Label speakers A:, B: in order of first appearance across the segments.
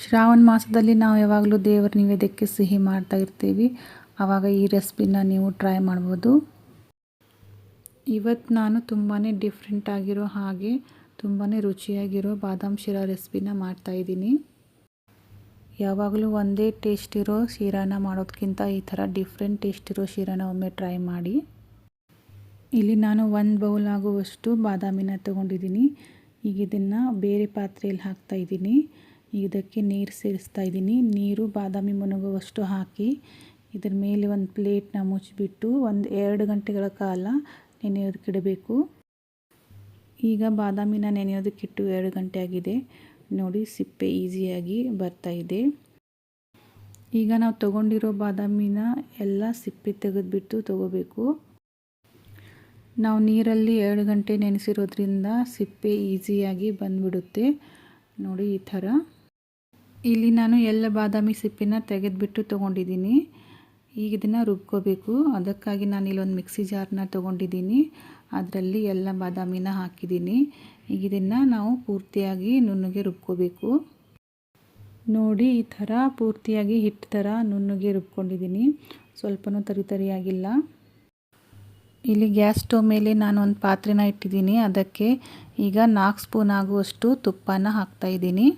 A: ಶ್ರಾವಣ ಮಾಸದಲ್ಲಿ ನಾವು ಯಾವಾಗಲೂ ದೇವರ ನೈವೇದ್ಯಕ್ಕೆ ಸಿಹಿ ಮಾಡ್ತಾ ಇರ್ತೀವಿ. ಆವಾಗ ಈ ರೆಸಿಪಿನ ನೀವು ಟ್ರೈ ಮಾಡ್ಬೋದು. ಇವತ್ತು ನಾನು ತುಂಬಾ ಡಿಫ್ರೆಂಟ್ ಆಗಿರೋ ಹಾಗೆ ತುಂಬಾ ರುಚಿಯಾಗಿರೋ ಬಾದಾಮ್ ಶಿರಾ ರೆಸಿಪಿನ ಮಾಡ್ತಾಯಿದ್ದೀನಿ. ಯಾವಾಗಲೂ ಒಂದೇ ಟೇಸ್ಟ್ ಇರೋ ಶಿರಾನ ಮಾಡೋದಕ್ಕಿಂತ ಈ ಥರ ಡಿಫ್ರೆಂಟ್ ಟೇಸ್ಟ್ ಇರೋ ಶಿರಾನ ಒಮ್ಮೆ ಟ್ರೈ ಮಾಡಿ. ಇಲ್ಲಿ ನಾನು 1 ಬೌಲ್ ಆಗುವಷ್ಟು ಬಾದಾಮಿನ ತೊಗೊಂಡಿದ್ದೀನಿ. ಈಗ ಇದನ್ನು ಬೇರೆ ಪಾತ್ರೆಯಲ್ಲಿ ಹಾಕ್ತಾಯಿದ್ದೀನಿ. ಇದಕ್ಕೆ ನೀರು ಸೇರಿಸ್ತಾ ಇದ್ದೀನಿ. ನೀರು ಬಾದಾಮಿ ಮುಳುಗುವಷ್ಟು ಹಾಕಿ ಇದರ ಮೇಲೆ ಒಂದು ಪ್ಲೇಟ್ನ ಮುಚ್ಚಿಬಿಟ್ಟು 2 ಗಂಟೆಗಳ ಕಾಲ ನೆನೆಯೋದಕ್ಕಿಡಬೇಕು. ಈಗ ಬಾದಾಮಿನ ನೆನೆಯೋದಕ್ಕಿಟ್ಟು 2 ಗಂಟೆ ಆಗಿದೆ. ನೋಡಿ, ಸಿಪ್ಪೆ ಈಸಿಯಾಗಿ ಬರ್ತಾ ಇದೆ. ಈಗ ನಾವು ತೊಗೊಂಡಿರೋ ಬಾದಾಮಿನ ಎಲ್ಲ ಸಿಪ್ಪೆ ತೆಗೆದುಬಿಟ್ಟು ತೊಗೋಬೇಕು. ನಾವು ನೀರಲ್ಲಿ 2 ಗಂಟೆ ನೆನೆಸಿರೋದ್ರಿಂದ ಸಿಪ್ಪೆ ಈಸಿಯಾಗಿ ಬಂದುಬಿಡುತ್ತೆ. ನೋಡಿ, ಈ ಥರ. ಇಲ್ಲಿ ನಾನು ಎಲ್ಲ ಬಾದಾಮಿ ಸಿಪ್ಪೆನ ತೆಗೆದುಬಿಟ್ಟು ತೊಗೊಂಡಿದ್ದೀನಿ. ಈಗ ಇದನ್ನು ರುಬ್ಕೋಬೇಕು. ಅದಕ್ಕಾಗಿ ನಾನು ಇಲ್ಲೊಂದು ಮಿಕ್ಸಿ ಜಾರ್ನ ತೊಗೊಂಡಿದ್ದೀನಿ. ಅದರಲ್ಲಿ ಎಲ್ಲ ಬಾದಾಮಿನ ಹಾಕಿದ್ದೀನಿ. ಈಗ ಇದನ್ನು ನಾವು ಪೂರ್ತಿಯಾಗಿ ನುಣ್ಣಗೆ ರುಬ್ಕೋಬೇಕು. ನೋಡಿ, ಈ ಥರ ಪೂರ್ತಿಯಾಗಿ ಹಿಟ್ಟು ಥರ ನುಣ್ಣಗೆ ರುಬ್ಕೊಂಡಿದ್ದೀನಿ. ಸ್ವಲ್ಪನೂ ತರಿಯಾಗಿಲ್ಲ. ಇಲ್ಲಿ ಗ್ಯಾಸ್ ಸ್ಟವ್ ಮೇಲೆ ನಾನು ಒಂದು ಪಾತ್ರೆನ ಇಟ್ಟಿದ್ದೀನಿ. ಅದಕ್ಕೆ ಈಗ 4 ಸ್ಪೂನ್ ಆಗುವಷ್ಟು ತುಪ್ಪನ ಹಾಕ್ತಾಯಿದ್ದೀನಿ.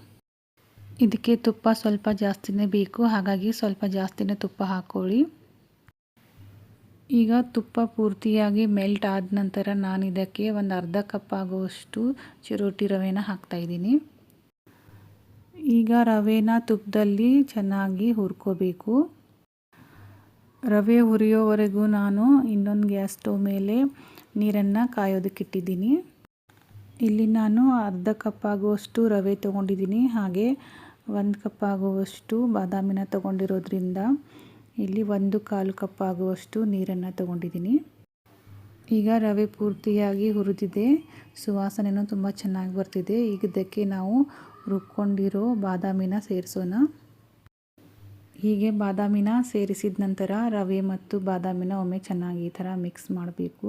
A: ಇದಕ್ಕೆ ತುಪ್ಪ ಸ್ವಲ್ಪ ಜಾಸ್ತಿನೇ ಬೇಕು, ಹಾಗಾಗಿ ಸ್ವಲ್ಪ ಜಾಸ್ತಿನೇ ತುಪ್ಪ ಹಾಕ್ಕೊಳ್ಳಿ. ಈಗ ತುಪ್ಪ ಪೂರ್ತಿಯಾಗಿ ಮೆಲ್ಟ್ ಆದ ನಂತರ ನಾನು ಇದಕ್ಕೆ ಒಂದು ಅರ್ಧ ಕಪ್ ಆಗುವಷ್ಟು ಚಿರೋಟಿ ರವೆನ ಹಾಕ್ತಾಯಿದ್ದೀನಿ. ಈಗ ರವೆನ ತುಪ್ಪದಲ್ಲಿ ಚೆನ್ನಾಗಿ ಹುರ್ಕೋಬೇಕು. ರವೆ ಹುರಿಯೋವರೆಗೂ ನಾನು ಇನ್ನೊಂದು ಗ್ಯಾಸ್ ಸ್ಟವ್ ಮೇಲೆ ನೀರನ್ನು ಕಾಯೋದಕ್ಕಿಟ್ಟಿದ್ದೀನಿ. ಇಲ್ಲಿ ನಾನು ಅರ್ಧ ಕಪ್ ಆಗುವಷ್ಟು ರವೆ ತೊಗೊಂಡಿದ್ದೀನಿ. ಹಾಗೆ 1 ಕಪ್ ಆಗುವಷ್ಟು ಬಾದಾಮಿನ ತೊಗೊಂಡಿರೋದ್ರಿಂದ ಇಲ್ಲಿ 1/4 ಕಪ್ ಆಗುವಷ್ಟು ನೀರನ್ನು ತೊಗೊಂಡಿದ್ದೀನಿ. ಈಗ ರವೆ ಪೂರ್ತಿಯಾಗಿ ಹುರಿದಿದೆ. ಸುವಾಸನೆಯೂ ತುಂಬ ಚೆನ್ನಾಗಿ ಬರ್ತಿದೆ. ಈಗ ಇದಕ್ಕೆ ನಾವು ರುಬ್ಕೊಂಡಿರೋ ಬಾದಾಮಿನ ಸೇರಿಸೋಣ. ಹೀಗೆ ಬಾದಾಮಿನ ಸೇರಿಸಿದ ನಂತರ ರವೆ ಮತ್ತು ಬಾದಾಮಿನ ಒಮ್ಮೆ ಚೆನ್ನಾಗಿ ಈ ಥರ ಮಿಕ್ಸ್ ಮಾಡಬೇಕು.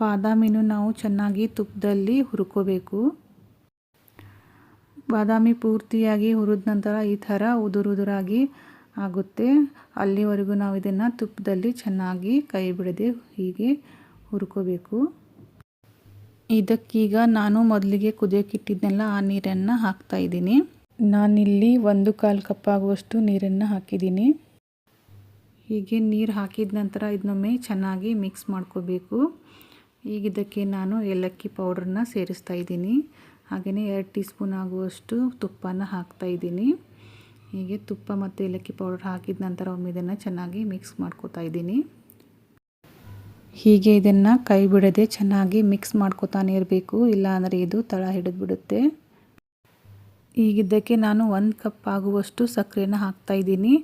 A: ಬಾದಾಮಿನೂ ನಾವು ಚೆನ್ನಾಗಿ ತುಪ್ಪದಲ್ಲಿ ಹುರ್ಕೋಬೇಕು. ಬಾದಾಮಿ ಪೂರ್ತಿಯಾಗಿ ಹುರಿದ ನಂತರ ಈ ಥರ ಉದುರಾಗಿ ಆಗುತ್ತೆ. ಅಲ್ಲಿವರೆಗೂ ನಾವು ಇದನ್ನು ತುಪ್ಪದಲ್ಲಿ ಚೆನ್ನಾಗಿ ಕೈ ಬಿಡದೆ ಹೀಗೆ ಹುರ್ಕೋಬೇಕು. ಇದಕ್ಕೀಗ ನಾನು ಮೊದಲಿಗೆ ಕುದಿಯೋಕ್ಕಿಟ್ಟಿದ್ನೆಲ್ಲ ಆ ನೀರನ್ನು ಹಾಕ್ತಾಯಿದ್ದೀನಿ. ನಾನಿಲ್ಲಿ 1/4 ಕಪ್ ಆಗುವಷ್ಟು ನೀರನ್ನು ಹಾಕಿದ್ದೀನಿ. ಹೀಗೆ ನೀರು ಹಾಕಿದ ನಂತರ ಇದನ್ನೊಮ್ಮೆ ಚೆನ್ನಾಗಿ ಮಿಕ್ಸ್ ಮಾಡ್ಕೋಬೇಕು. ಈಗ ಇದಕ್ಕೆ ನಾನು ಏಲಕ್ಕಿ ಪೌಡ್ರನ್ನ ಸೇರಿಸ್ತಾ ಇದ್ದೀನಿ. ಹಾಗೆಯೇ 2 ಟೀ ಸ್ಪೂನ್ ಆಗುವಷ್ಟು ತುಪ್ಪನ ಹಾಕ್ತಾಯಿದ್ದೀನಿ. ಹೀಗೆ ತುಪ್ಪ ಮತ್ತು ಏಲಕ್ಕಿ ಪೌಡರ್ ಹಾಕಿದ ನಂತರ ಒಮ್ಮೆ ಇದನ್ನು ಚೆನ್ನಾಗಿ ಮಿಕ್ಸ್ ಮಾಡ್ಕೋತಾ ಇದ್ದೀನಿ. ಹೀಗೆ ಇದನ್ನು ಕೈ ಬಿಡದೆ ಚೆನ್ನಾಗಿ ಮಿಕ್ಸ್ ಮಾಡ್ಕೋತಾನೆ ಇರಬೇಕು, ಇಲ್ಲಾಂದರೆ ಇದು ತಳ ಹಿಡಿದ್ಬಿಡುತ್ತೆ. ಈಗ ಇದಕ್ಕೆ ನಾನು 1 ಕಪ್ ಆಗುವಷ್ಟು ಸಕ್ಕರೆನ ಹಾಕ್ತಾಯಿದ್ದೀನಿ.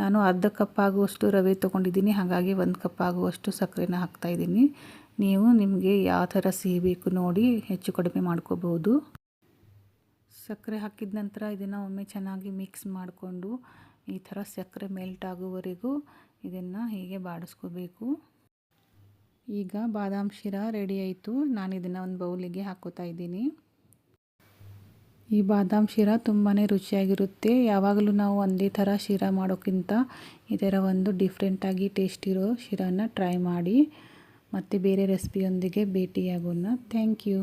A: ನಾನು ಅರ್ಧ ಕಪ್ ಆಗುವಷ್ಟು ರವೆ ತೊಗೊಂಡಿದ್ದೀನಿ, ಹಾಗಾಗಿ 1 ಕಪ್ ಆಗುವಷ್ಟು ಸಕ್ಕರೆನ ಹಾಕ್ತಾಯಿದ್ದೀನಿ. ನೀವು ನಿಮಗೆ ಯಾವ ಥರ ಸಿಹಿ ಬೇಕು ನೋಡಿ ಹೆಚ್ಚು ಕಡಿಮೆ ಮಾಡ್ಕೋಬೋದು. ಸಕ್ಕರೆ ಹಾಕಿದ ನಂತರ ಇದನ್ನು ಒಮ್ಮೆ ಚೆನ್ನಾಗಿ ಮಿಕ್ಸ್ ಮಾಡಿಕೊಂಡು ಈ ಥರ ಸಕ್ಕರೆ ಮೆಲ್ಟ್ ಆಗುವವರೆಗೂ ಇದನ್ನು ಹೀಗೆ ಬಾಡಿಸ್ಕೋಬೇಕು. ಈಗ ಬಾದಾಮ್ ಶಿರಾ ರೆಡಿ ಆಯಿತು. ನಾನು ಇದನ್ನು ಒಂದು ಬೌಲಿಗೆ ಹಾಕೋತಾ ಇದ್ದೀನಿ. ಈ ಬಾದಾಮ್ ಶಿರಾ ತುಂಬಾ ರುಚಿಯಾಗಿರುತ್ತೆ. ಯಾವಾಗಲೂ ನಾವು ಒಂದೇ ಥರ ಶಿರಾ ಮಾಡೋಕ್ಕಿಂತ ಇದರ ಒಂದು ಡಿಫ್ರೆಂಟಾಗಿ ಟೇಸ್ಟ್ ಇರೋ ಶಿರಾನ ಟ್ರೈ ಮಾಡಿ. ಮತ್ತು ಬೇರೆ ರೆಸಿಪಿಯೊಂದಿಗೆ ಭೇಟಿಯಾಗೋಣ. Thank you.